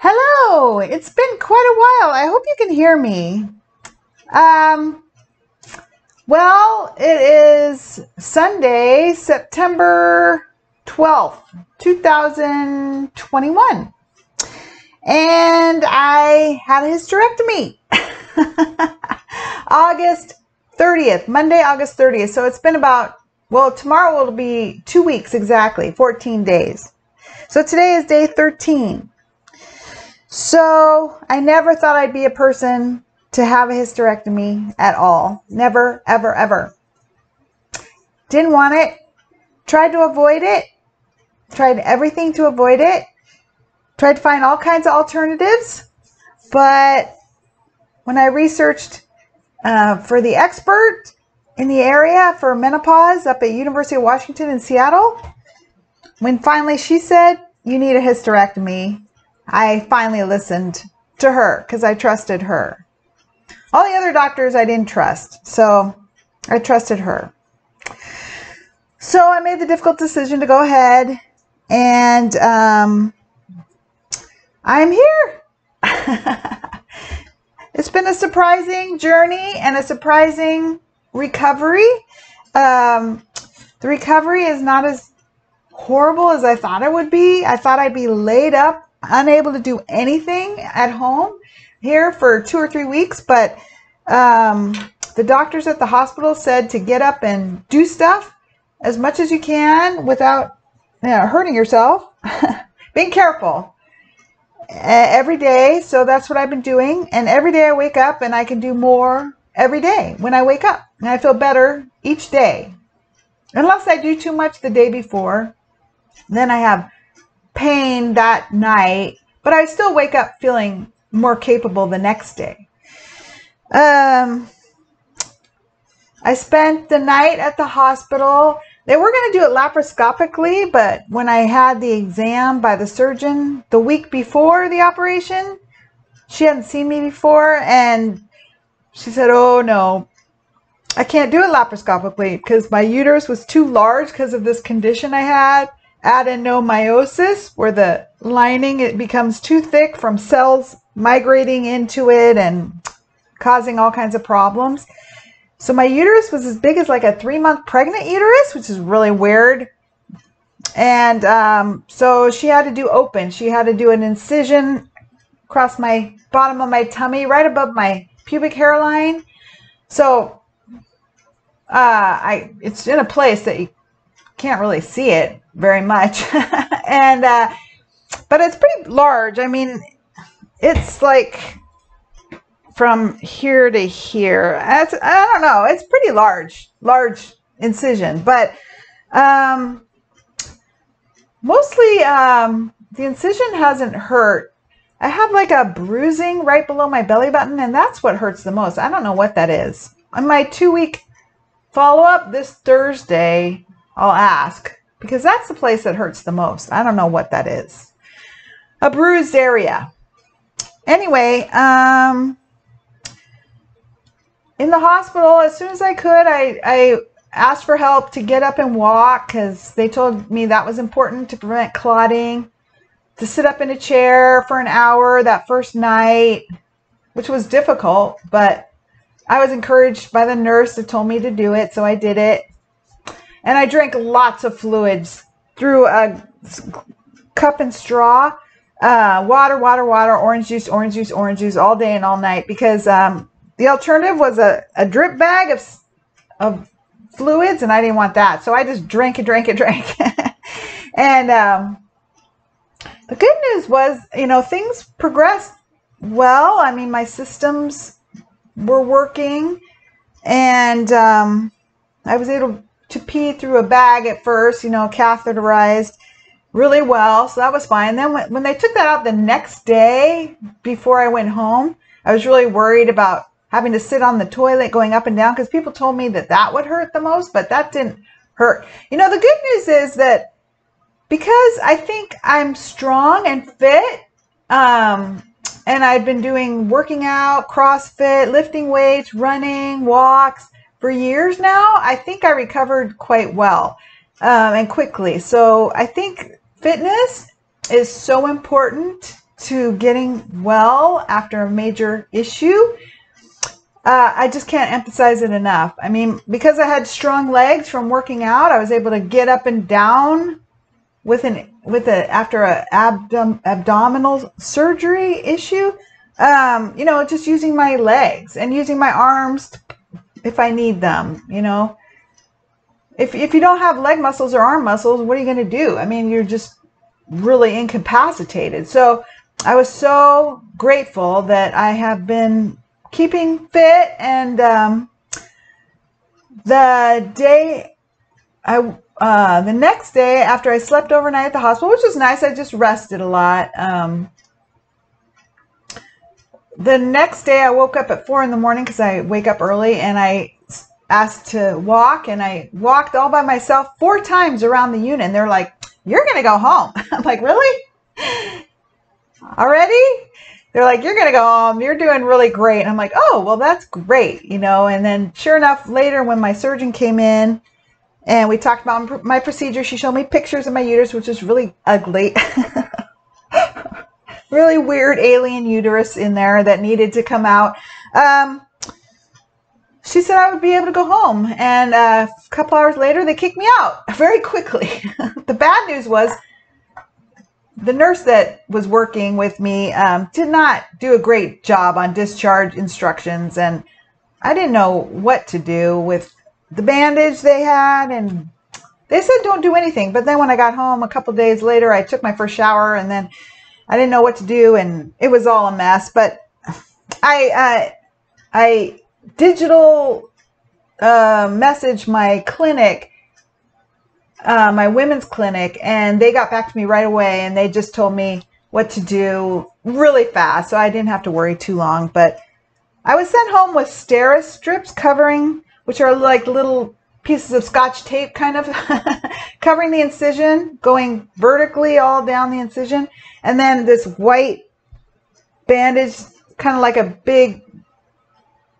Hello, it's been quite a while. I hope you can hear me. Um, well, it is Sunday, September 12th, 2021, and I had a hysterectomy. August 30th, Monday, August 30th. So it's been about, well, tomorrow will be 2 weeks exactly, 14 days. So today is day 13. So I never thought I'd be a person to have a hysterectomy at all. Never, ever, ever. Didn't want it. Tried to avoid it. Tried everything to avoid it. Tried to find all kinds of alternatives. But when I researched for the expert in the area for menopause up at University of Washington in Seattle, when finally she said, you need a hysterectomy, I finally listened to her because I trusted her. All the other doctors I didn't trust, so I trusted her. So I made the difficult decision to go ahead, and I'm here. It's been a surprising journey and a surprising recovery. The recovery is not as horrible as I thought it would be. I thought I'd be laid up, unable to do anything at home here for 2 or 3 weeks, but the doctors at the hospital said to get up and do stuff as much as you can without hurting yourself. Being careful every day. So that's what I've been doing, and every day I wake up and I can do more every day when I wake up, and I feel better each day, unless I do too much the day before. Then I have pain that night, but I still wake up feeling more capable the next day. I spent the night at the hospital. They were going to do it laparoscopically, but when I had the exam by the surgeon the week before the operation, she hadn't seen me before, and she said, oh no, I can't do it laparoscopically because my uterus was too large because of this condition I had, adenomyosis, where the lining, it becomes too thick from cells migrating into it and causing all kinds of problems. So my uterus was as big as like a 3-month pregnant uterus, which is really weird. And so she had to do open. She had to do an incision across my bottom of my tummy, right above my pubic hairline. So it's in a place that you can't really see it very much. And but it's pretty large. I mean, it's like from here to here. I don't know. It's pretty large incision, but mostly the incision hasn't hurt. I have like a bruising right below my belly button, and that's what hurts the most. I don't know what that is. On my 2-week follow-up this Thursday, I'll ask, because that's the place that hurts the most. I don't know what that is. A bruised area. Anyway, in the hospital, as soon as I could, I asked for help to get up and walk because they told me that was important to prevent clotting, to sit up in a chair for an hour that first night, which was difficult, but I was encouraged by the nurse that told me to do it, so I did it. And I drank lots of fluids through a cup and straw, water, orange juice all day and all night, because the alternative was a drip bag of fluids, and I didn't want that. So I just drank it. And the good news was, things progressed well. I mean, my systems were working, and I was able to pee through a bag at first, catheterized really well. So that was fine. Then when they took that out the next day before I went home, I was really worried about having to sit on the toilet going up and down, because people told me that would hurt the most, but that didn't hurt. The good news is that because I think I'm strong and fit, and I've been working out, CrossFit, lifting weights, running, walks for years now, I think I recovered quite well and quickly. So I think fitness is so important to getting well after a major issue. I just can't emphasize it enough. I mean, because I had strong legs from working out, I was able to get up and down after a abdominal surgery issue. You know, just using my legs and using my arms if I need them. You know, if you don't have leg muscles or arm muscles, what are you going to do? I mean, you're just really incapacitated. So I was so grateful that I have been keeping fit, and the next day after I slept overnight at the hospital, which was nice, I just rested a lot. The next day I woke up at 4 in the morning because I wake up early, and I asked to walk, and I walked all by myself 4 times around the unit, and they're like, "You're gonna go home." I'm like, "Really? Already?" They're like, "You're going to go home. You're doing really great." And I'm like, "Oh, well, that's great." You know, and then sure enough, later when my surgeon came in and we talked about my procedure, she showed me pictures of my uterus, which is really ugly. Really weird alien uterus in there that needed to come out. She said I would be able to go home. And a couple hours later, they kicked me out very quickly. The bad news was, the nurse that was working with me did not do a great job on discharge instructions, and I didn't know what to do with the bandage they had, and they said don't do anything. But then when I got home a couple days later, I took my first shower, and then I didn't know what to do, and it was all a mess. But I digital messaged my clinic, my women's clinic, and they got back to me right away, and they just told me what to do really fast, so I didn't have to worry too long. But I was sent home with steri strips covering, which are like little pieces of scotch tape kind of covering the incision, going vertically all down the incision, and then this white bandage, kind of like a big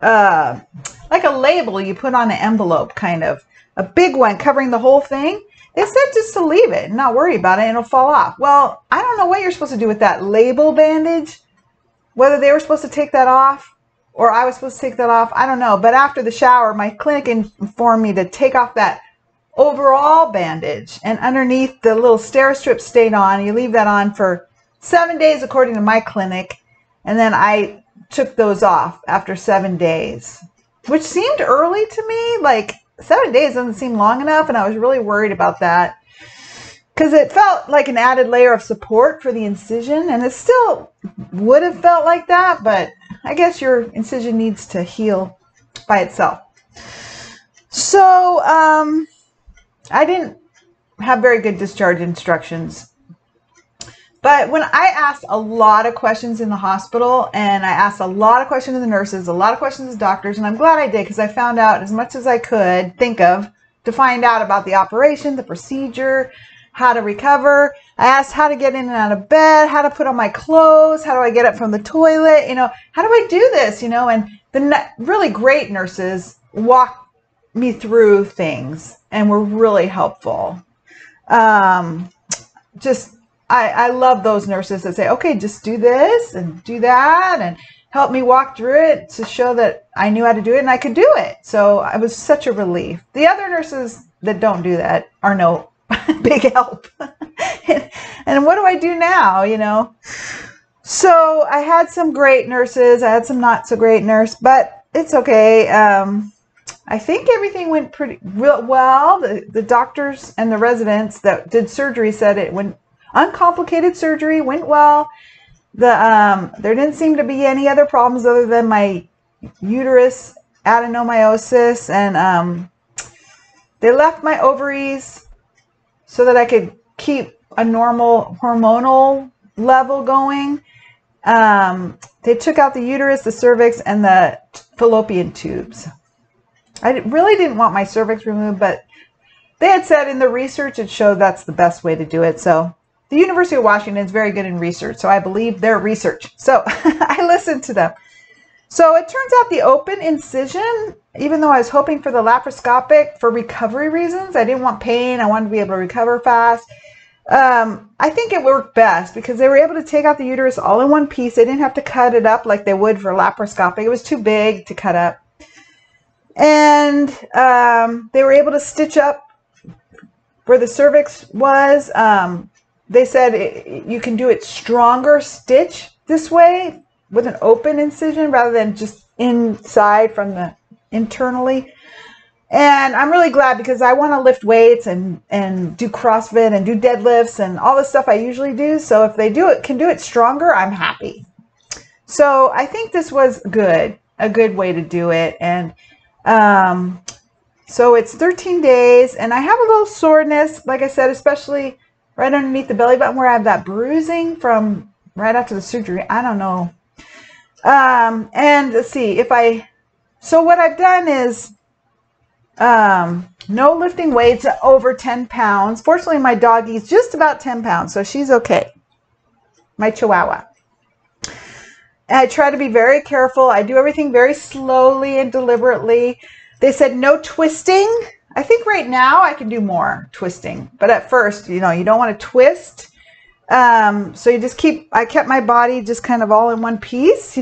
like a label you put on an envelope, kind of a big one covering the whole thing. They said just to leave it and not worry about it, and it'll fall off. Well, I don't know what you're supposed to do with that label bandage, whether they were supposed to take that off or I was supposed to take that off. I don't know. But after the shower, my clinic informed me to take off that overall bandage, and underneath the little steri strip stayed on. You leave that on for 7 days according to my clinic, and then I took those off after 7 days, which seemed early to me. Like, 7 days doesn't seem long enough, and I was really worried about that because it felt like an added layer of support for the incision, and it still would have felt like that, but I guess your incision needs to heal by itself. So I didn't have very good discharge instructions. But when I asked a lot of questions in the hospital, and I asked a lot of questions to the nurses, a lot of questions to doctors, and I'm glad I did, because I found out as much as I could think of to find out about the operation, the procedure, how to recover. I asked how to get in and out of bed, how to put on my clothes, how do I get up from the toilet, you know, how do I do this, you know, and the really great nurses walked me through things and were really helpful. I love those nurses that say, okay, just do this and do that, and help me walk through it to show that I knew how to do it and I could do it. So it was such a relief. The other nurses that don't do that are no big help. And what do I do now, you know? So I had some great nurses. I had some not so great nurse, but it's okay. I think everything went pretty well. The doctors and the residents that did surgery said it went uncomplicated surgery, went well. There didn't seem to be any other problems other than my uterus adenomyosis, and they left my ovaries so that I could keep a normal hormonal level going. They took out the uterus, the cervix, and the fallopian tubes. I really didn't want my cervix removed, but they had said in the research it showed that's the best way to do it. So the University of Washington is very good in research, so I believe their research. So I listened to them. So it turns out the open incision, even though I was hoping for the laparoscopic for recovery reasons, I didn't want pain. I wanted to be able to recover fast. I think it worked best because they were able to take out the uterus all in one piece. They didn't have to cut it up like they would for laparoscopic. It was too big to cut up. And they were able to stitch up where the cervix was. They said you can do it stronger stitch this way with an open incision rather than just inside from the internally. And I'm really glad because I want to lift weights and do CrossFit and do deadlifts and all the stuff I usually do. So if they can do it stronger, I'm happy. So I think this was a good way to do it. And so it's 13 days and I have a little soreness, like I said, especially right underneath the belly button where I have that bruising from right after the surgery. I don't know. And let's see so what I've done is, no lifting weights over 10 pounds. Fortunately, my doggie's just about 10 pounds, so she's okay. My Chihuahua. And I try to be very careful. I do everything very slowly and deliberately. They said no twisting. I think right now I can do more twisting, but at first, you don't want to twist. So you just I kept my body just kind of all in one piece,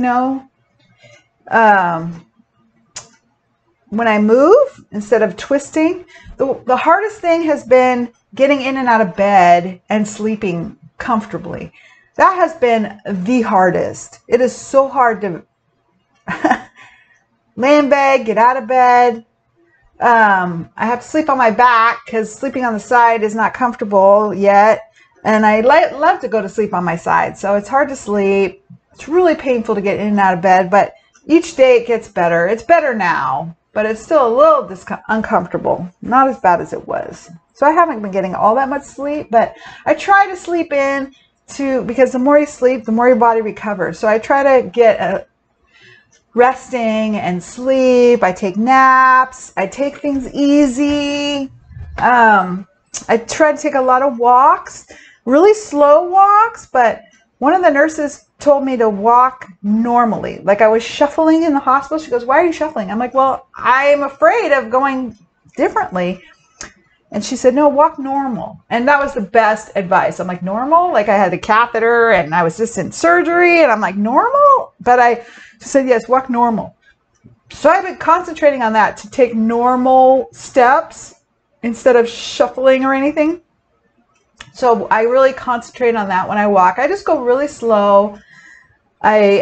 when I move instead of twisting. The hardest thing has been getting in and out of bed and sleeping comfortably. That has been the hardest. It is so hard to lay in bed, get out of bed. I have to sleep on my back because sleeping on the side is not comfortable yet. And I love to go to sleep on my side. So it's hard to sleep. It's really painful to get in and out of bed, but each day it gets better. It's better now, but it's still a little uncomfortable. Not as bad as it was. So I haven't been getting all that much sleep, but I try to sleep in because the more you sleep, the more your body recovers. So I try to get resting and sleep. I take naps. I take things easy. I try to take a lot of walks, really slow walks, but one of the nurses told me to walk normally. Like I was shuffling in the hospital. She goes, "Why are you shuffling?" I'm like, "Well, I'm afraid of going differently." And she said, "No, walk normal." And that was the best advice. I'm like, normal? Like I had a catheter and I was just in surgery and I'm like, normal? But she said, yes, walk normal. So I've been concentrating on that to take normal steps instead of shuffling or anything. So I really concentrate on that when I walk. I just go really slow. I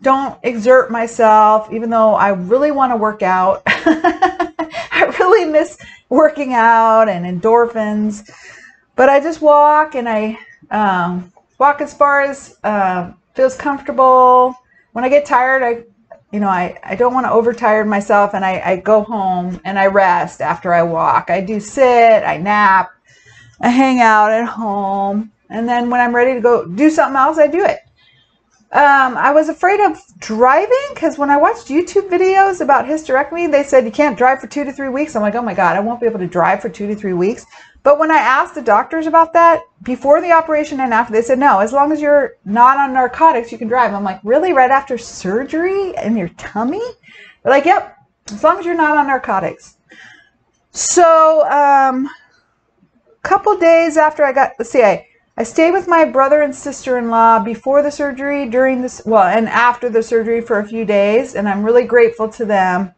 don't exert myself, even though I really want to work out. I really miss working out and endorphins. But I just walk and I walk as far as feels comfortable. When I get tired, I don't want to overtire myself, and I go home and I rest after I walk. I do sit, I nap, I hang out at home, and then when I'm ready to go do something else, I do it. I was afraid of driving because when I watched YouTube videos about hysterectomy, they said you can't drive for 2 to 3 weeks. I'm like, oh my God, I won't be able to drive for 2 to 3 weeks. But when I asked the doctors about that before the operation and after, they said, no, as long as you're not on narcotics, you can drive. I'm like, really? Right after surgery in your tummy? They're like, yep, as long as you're not on narcotics. So, couple days after I stayed with my brother and sister-in-law before the surgery, and after the surgery for a few days, and I'm really grateful to them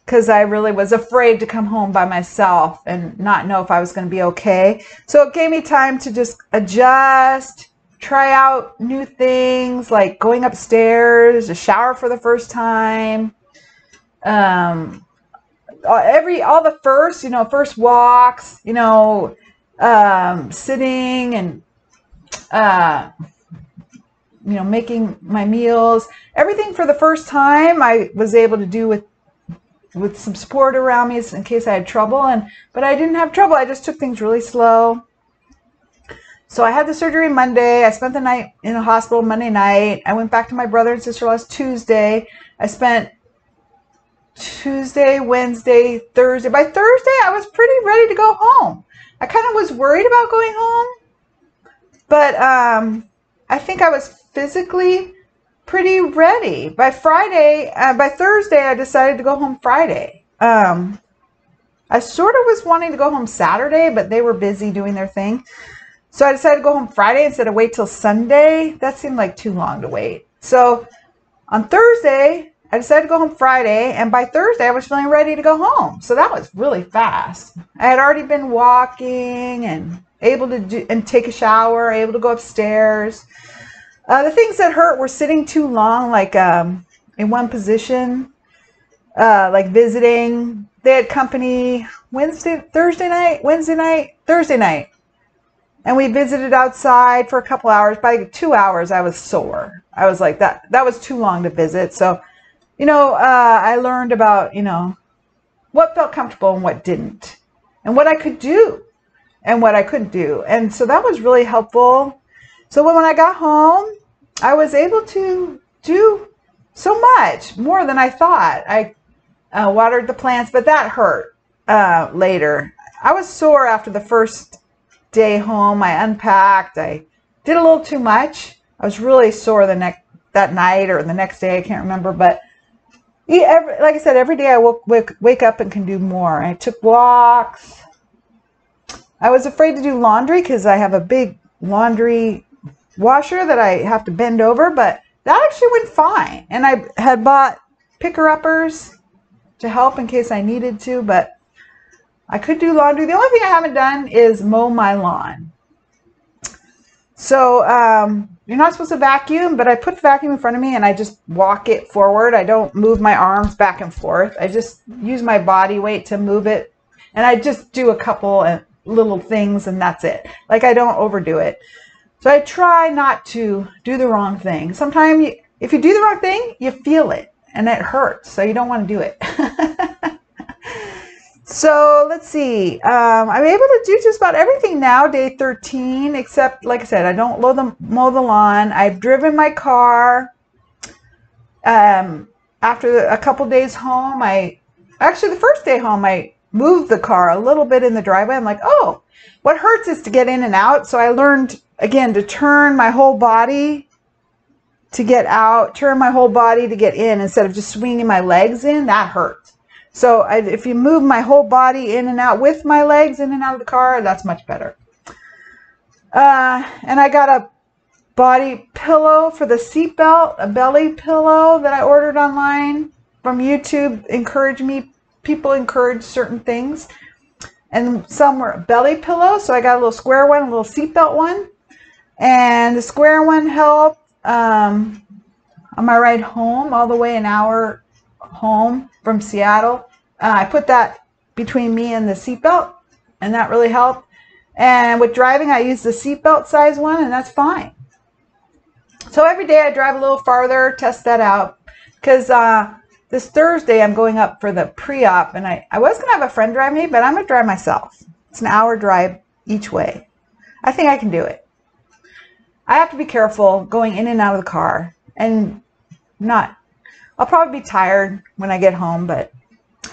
because I really was afraid to come home by myself and not know if I was going to be okay. So it gave me time to just adjust, try out new things like going upstairs, a shower for the first time, all the first walks, sitting and making my meals, everything for the first time I was able to do with some support around me in case I had trouble, but I didn't have trouble. I just took things really slow. So I had the surgery Monday. I spent the night in the hospital Monday night. I went back to my brother and sister-in-law's Tuesday. I spent Tuesday, Wednesday, Thursday. By Thursday, I was pretty ready to go home. I kind of was worried about going home, but I think I was physically pretty ready. By Thursday, I decided to go home Friday. I sort of was wanting to go home Saturday, but they were busy doing their thing. So I decided to go home Friday instead of wait till Sunday. That seemed like too long to wait. So on Thursday, I decided to go home Friday, and by Thursday I was feeling ready to go home. So that was really fast. I had already been walking and able to do and take a shower, able to go upstairs. The things that hurt were sitting too long, like in one position, like visiting. They had company Thursday night. And we visited outside for a couple hours. By 2 hours, I was sore. I was like, that was too long to visit. So, I learned about, what felt comfortable and what didn't, and what I could do and what I couldn't do. And so that was really helpful. So when I got home, I was able to do so much more than I thought. I watered the plants, but that hurt later. I was sore after the first day home. I unpacked. I did a little too much. I was really sore that night or the next day. I can't remember, but like I said, every day I wake up and can do more. I took walks. I was afraid to do laundry because I have a big laundry washer that I have to bend over, but that actually went fine. And I had bought picker-uppers to help in case I needed to, but I could do laundry. The only thing I haven't done is mow my lawn. So you're not supposed to vacuum, but I put the vacuum in front of me and I just walk it forward. I don't move my arms back and forth. I just use my body weight to move it. And I just do a couple little things and that's it. Like, I don't overdo it. So I try not to do the wrong thing. Sometimes if you do the wrong thing, you feel it and it hurts. So you don't want to do it. So let's see. I'm able to do just about everything now, day 13, except, like I said, I don't mow the lawn. I've driven my car. After a couple days home, actually the first day home, I moved the car a little bit in the driveway. I'm like, oh, what hurts is to get in and out. So I learned, again, to turn my whole body to get out, turn my whole body to get in instead of just swinging my legs in. That hurts. So if you move my whole body in and out with my legs in and out of the car, that's much better. And I got a body pillow for the seatbelt, a belly pillow that I ordered online from YouTube. People encourage certain things. And some were belly pillows, so I got a little square one, a little seatbelt one. And the square one helped on my ride home, all the way an hour home from Seattle. I put that between me and the seatbelt, and that really helped. And with driving, I use the seatbelt size one, and that's fine. So every day I drive a little farther, test that out, because this Thursday I'm going up for the pre-op, and I was going to have a friend drive me, but I'm going to drive myself. It's an hour drive each way. I think I can do it. I have to be careful going in and out of the car, and I'll probably be tired when I get home, but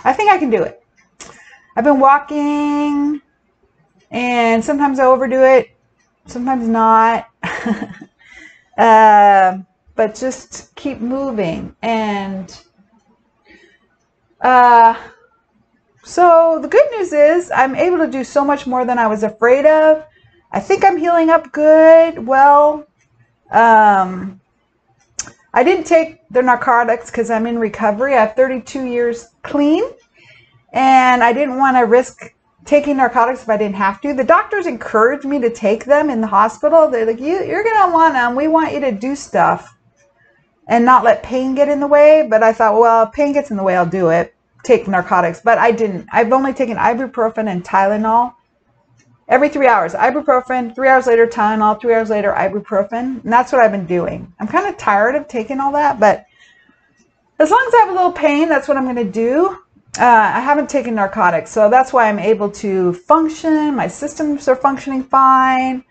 I think I can do it. I've been walking, and sometimes I overdo it, sometimes not. But just keep moving. And so the good news is I'm able to do so much more than I was afraid of. I think I'm healing up good. Well, I didn't take the narcotics because I'm in recovery. I have 32 years clean, and I didn't want to risk taking narcotics if I didn't have to. The doctors encouraged me to take them in the hospital. They're like, you're going to want them. We want you to do stuff and not let pain get in the way. But I thought, well, if pain gets in the way, I'll do it. Take narcotics. But I didn't. I've only taken ibuprofen and Tylenol. Every 3 hours, ibuprofen, 3 hours later, Tylenol, 3 hours later, ibuprofen. And that's what I've been doing. I'm kind of tired of taking all that, but as long as I have a little pain, that's what I'm going to do. I haven't taken narcotics, so that's why I'm able to function. My systems are functioning fine.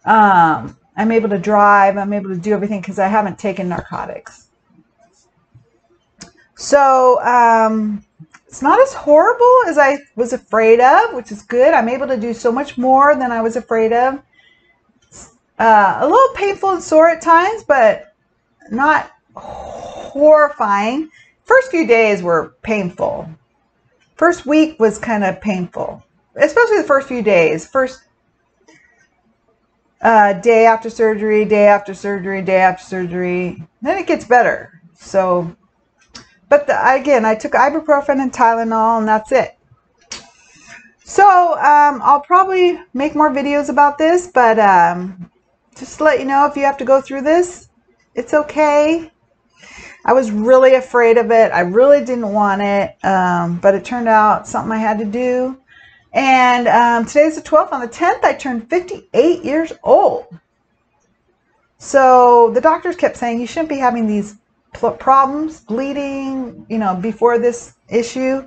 I'm able to drive. I'm able to do everything because I haven't taken narcotics. So, it's not as horrible as I was afraid of, which is good. I'm able to do so much more than I was afraid of. A little painful and sore at times, but not horrifying. First few days were painful. First week was kind of painful, especially the first few days. First day after surgery, day after surgery, day after surgery. Then it gets better. So, but again, I took ibuprofen and Tylenol, and that's it. So I'll probably make more videos about this, but just to let you know, if you have to go through this, it's okay. I was really afraid of it. I really didn't want it, but it turned out something I had to do. And today's the 12th. On the 10th, I turned 58 years old. So the doctors kept saying, you shouldn't be having these problems, bleeding, you know, before this issue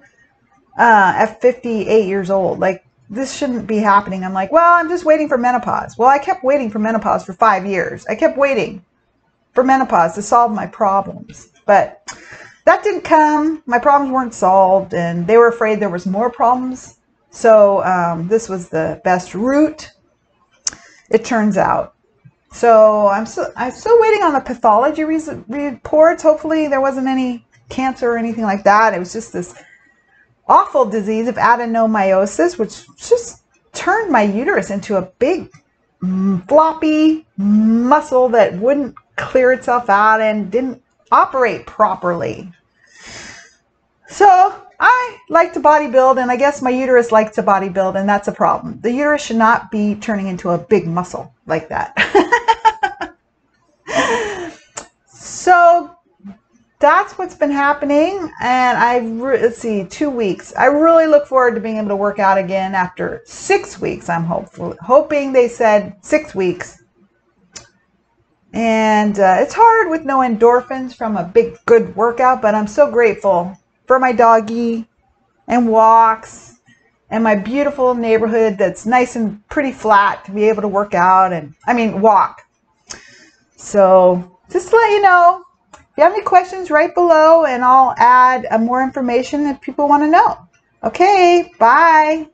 at 58 years old. Like, this shouldn't be happening. I'm like, well, I'm just waiting for menopause. Well, I kept waiting for menopause for 5 years. I kept waiting for menopause to solve my problems. But that didn't come. My problems weren't solved, and they were afraid there was more problems. So this was the best route, it turns out. So I'm still waiting on the pathology reports. Hopefully there wasn't any cancer or anything like that. It was just this awful disease of adenomyosis, which just turned my uterus into a big floppy muscle that wouldn't clear itself out and didn't operate properly. So I like to bodybuild, and I guess my uterus likes to bodybuild, and that's a problem. The uterus should not be turning into a big muscle like that. So that's what's been happening, and let's see, 2 weeks. I really look forward to being able to work out again after 6 weeks. I'm hoping they said 6 weeks. And it's hard with no endorphins from a big, good workout, but I'm so grateful for my doggy and walks and my beautiful neighborhood that's nice and pretty flat to be able to work out and, walk. So just to let you know, if you have any questions, write below and I'll add more information if people want to know. Okay, bye.